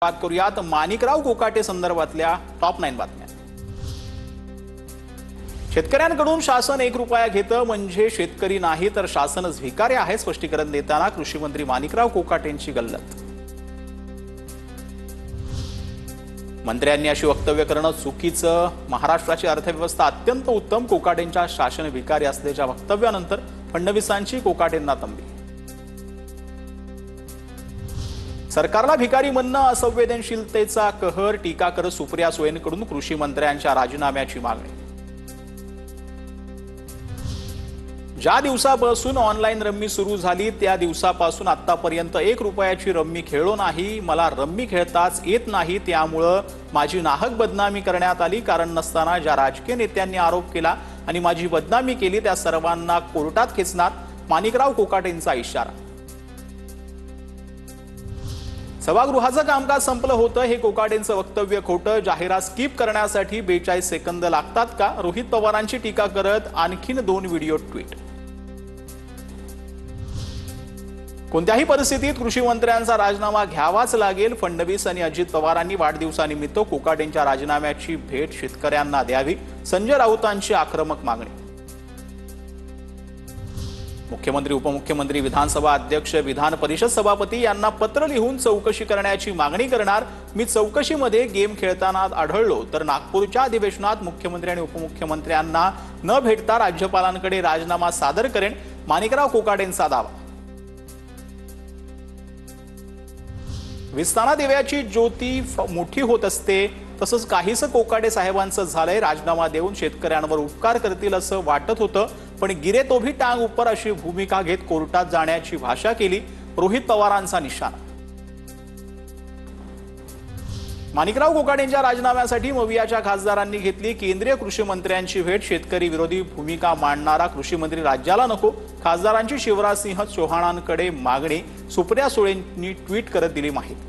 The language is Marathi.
बात करूयात माणिकराव कोकाटे संदर्भातल्या टॉप 9 बातम्या। शेतकऱ्यांकडून शासन 1 रुपया घेतं म्हणजे शेतकरी नाही तर शासनच भिकारी आहे, स्पष्टीकरण देताना कृषी मंत्री माणिकराव कोकाटेंची गल्लत। मंत्र्यांनी अशी वक्तव्य करणं चुकीचं, महाराष्ट्राची अर्थव्यवस्था अत्यंत उत्तम, कोकाटेंच्या शासन भिकारी असल्याच्या वक्तव्यानंतर फडणवीसांची कोकाटेंना तंबी। सरकारला भिकारी म्हणणं असंवेदनशीलतेचा कहर, टीका करत सुप्रिया सुळेंकडून कृषी मंत्र्यांच्या राजीनाम्याची मागणी। ज्या दिवसापासून ऑनलाईन रम्मी सुरू झाली त्या दिवसापासून आतापर्यंत 1 रुपयाची रम्मी खेळलो नाही, मला रम्मी खेळताच येत नाही, त्यामुळे माझी नाहक बदनामी करण्यात आली। कारण नसताना ज्या राजकीय नेत्यांनी आरोप केला आणि माझी बदनामी केली त्या सर्वांना कोर्टात खेचणार, माणिकराव कोकाटेंचा इशारा। सभागृहाचं कामकाज संपलं होतं, हे कोकाटेंचं वक्तव्य खोटं, जाहिरात स्किप करण्यासाठी 42 सेकंद लागतात का? रोहित पवारांची टीका करत आणखीन 2 व्हिडिओ ट्विट। कोणत्याही परिस्थितीत कृषी मंत्र्यांचा राजीनामा घ्यावाच लागेल, फडणवीस आणि अजित पवारांनी वाढदिवसानिमित्त कोकाटेंच्या राजीनाम्याची भेट शेतकऱ्यांना द्यावी, संजय राऊतांची आक्रमक मागणी। मुख्यमंत्री, उपमुख्यमंत्री, विधानसभा अध्यक्ष, विधान परिषद सभापती यांना पत्र लिहून चौकशी करण्याची मागणी करणार। मी चौकशीमध्ये गेम खेळताना आढळलो तर नागपूरच्या अधिवेशनात मुख्यमंत्री आणि उपमुख्यमंत्र्यांना न भेटता राज्यपालांकडे राजीनामा सादर करेन, माणिकराव कोकाटेंचा दावा। विस्ताना दिव्याची ज्योती मोठी होत असते, तसंच काहीसं कोकाटे साहेबांचं झालंय। राजीनामा देऊन शेतकऱ्यांवर उपकार करतील असं वाटत होतं, पण गिरे तो भी टांग ऊपर अशी भूमिका घेत कोर्टात जाण्याची भाषा केली, रोहित पवारांचा निशाणा। माणिकराव कोकाटेंच्या राजीनाम्यासाठी मवियाच्या खासदारांनी घेतली केंद्रीय कृषी मंत्र्यांची भेट, शेतकरी विरोधी भूमिका मांडणारा कृषी मंत्री राज्याला नको, खासदारांची शिवराज सिंह चौहानांकडे मागणी, सुप्रिया सुळेंनी ट्विट करत दिली माहिती।